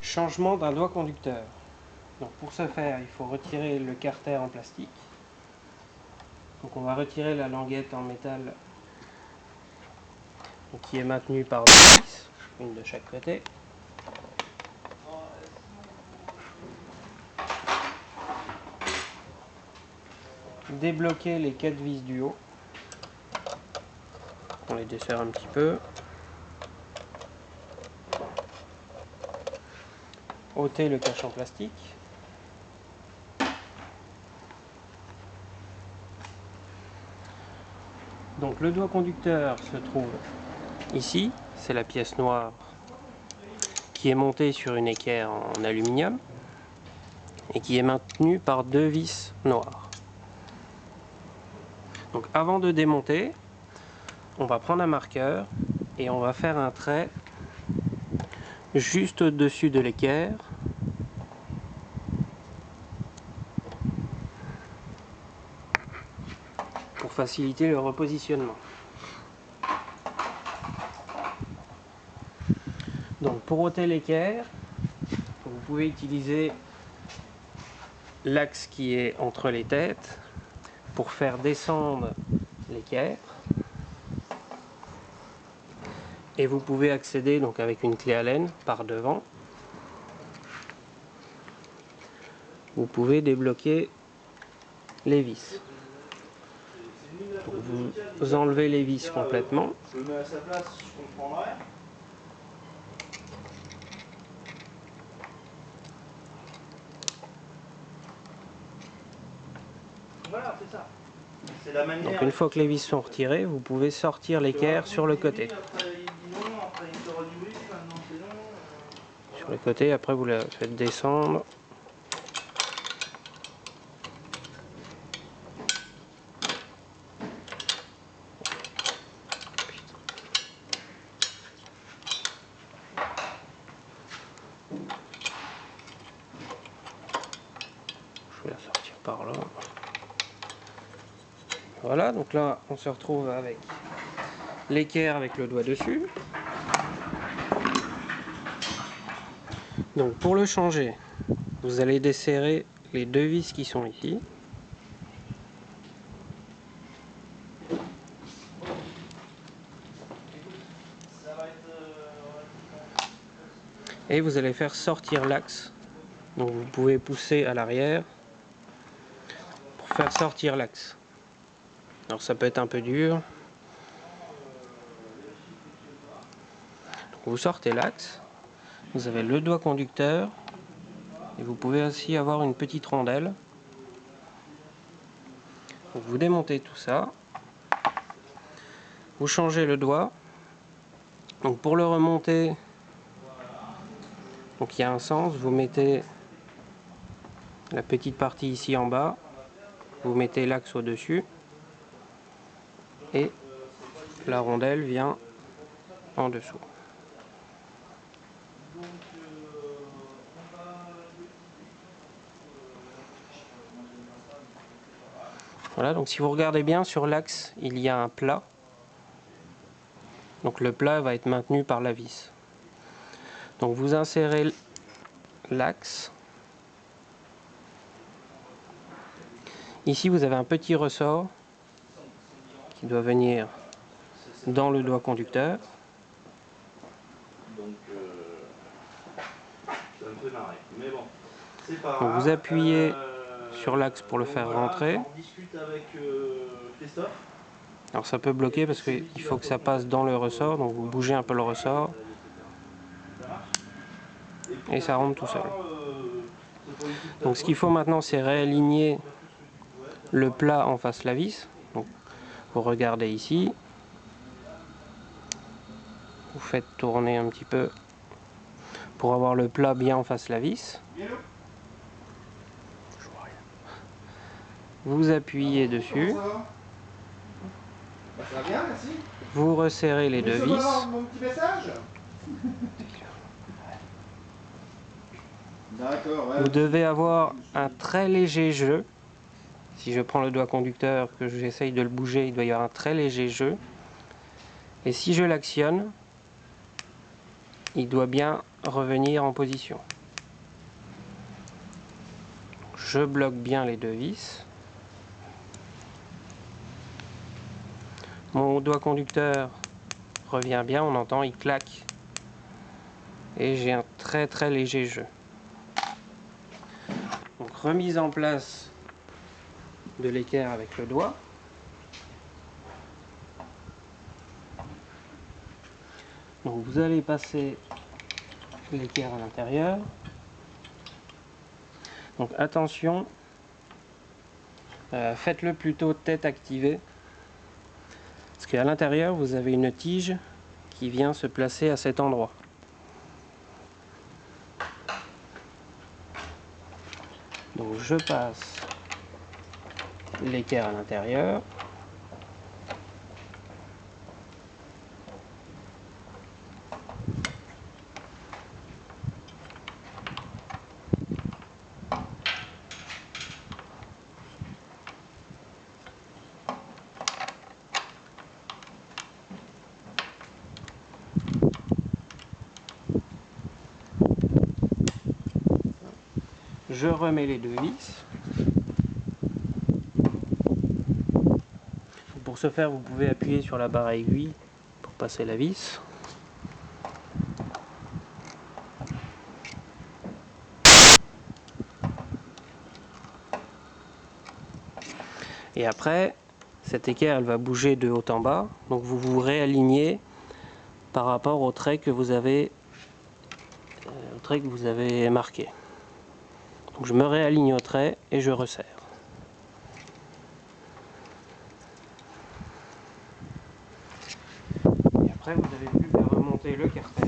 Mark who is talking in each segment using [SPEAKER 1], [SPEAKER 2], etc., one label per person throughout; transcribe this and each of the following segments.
[SPEAKER 1] Changement d'un doigt conducteur. Donc pour ce faire, il faut retirer le carter en plastique. Donc on va retirer la languette en métal qui est maintenue par deux vis, une de chaque côté. Débloquer les 4 vis du haut. On les desserre un petit peu. Ôter le cache en plastique. Donc le doigt conducteur se trouve ici, c'est la pièce noire qui est montée sur une équerre en aluminium et qui est maintenue par deux vis noires. Donc avant de démonter, on va prendre un marqueur et on va faire un trait juste au-dessus de l'équerre pour faciliter le repositionnement. Donc pour ôter l'équerre, vous pouvez utiliser l'axe qui est entre les têtes pour faire descendre l'équerre. Et vous pouvez accéder donc avec une clé Allen par devant. Vous pouvez débloquer les vis. Vous enlevez les vis complètement.
[SPEAKER 2] Je le mets à sa place, je comprendrai. Voilà, c'est ça. C'est la manière.
[SPEAKER 1] Donc une fois que les vis sont retirées, vous pouvez sortir l'équerre sur le côté. Sur le côté, après vous la faites descendre. Je vais la sortir par là. Voilà, donc là on se retrouve avec l'équerre avec le doigt dessus. Donc pour le changer, vous allez desserrer les deux vis qui sont ici. Et vous allez faire sortir l'axe. Donc vous pouvez pousser à l'arrière pour faire sortir l'axe. Alors ça peut être un peu dur. Donc vous sortez l'axe. Vous avez le doigt conducteur. Et vous pouvez aussi avoir une petite rondelle. Donc vous démontez tout ça. Vous changez le doigt. Donc pour le remonter, donc il y a un sens. Vous mettez la petite partie ici en bas. Vous mettez l'axe au-dessus. Et la rondelle vient en dessous. Voilà, donc si vous regardez bien sur l'axe, il y a un plat. Donc le plat va être maintenu par la vis. Donc vous insérez l'axe. Ici vous avez un petit ressort qui doit venir dans le doigt conducteur. Donc vous appuyez sur l'axe pour le faire rentrer. Alors ça peut bloquer parce qu'il faut que ça passe dans le ressort, donc vous bougez un peu le ressort et ça rentre tout seul. Donc ce qu'il faut maintenant, c'est réaligner le plat en face la vis. Donc vous regardez ici, vous faites tourner un petit peu pour avoir le plat bien en face la vis. Vous appuyez dessus.
[SPEAKER 2] Ça va bien, merci.
[SPEAKER 1] Vous resserrez les deux vis.
[SPEAKER 2] Mon petit message. D'accord, ouais.
[SPEAKER 1] Vous devez avoir un très léger jeu. Si je prends le doigt conducteur, que j'essaye de le bouger, il doit y avoir un très léger jeu. Et si je l'actionne, il doit bien revenir en position. je bloque bien les deux vis. Mon doigt conducteur revient bien, on entend, il claque. Et j'ai un très léger jeu. Donc remise en place de l'équerre avec le doigt. Donc vous allez passer l'équerre à l'intérieur. Donc attention, faites-le plutôt tête activée. Parce qu'à l'intérieur, vous avez une tige qui vient se placer à cet endroit. Donc je passe l'équerre à l'intérieur. Je remets les deux vis. Pour ce faire, vous pouvez appuyer sur la barre à aiguille pour passer la vis. Et après, cette équerre elle va bouger de haut en bas, donc vous vous réalignez par rapport au trait que vous avez marqué. Donc je me réaligne au trait et je resserre. Et après vous n'avez plus qu'à remonter le carter.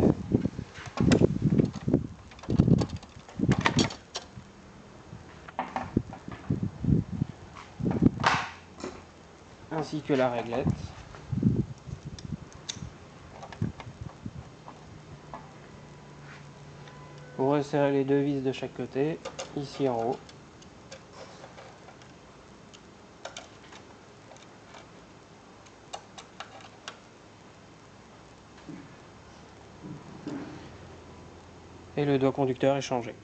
[SPEAKER 1] Ainsi que la réglette. Vous resserrez les deux vis de chaque côté, ici en haut. Et le doigt conducteur est changé.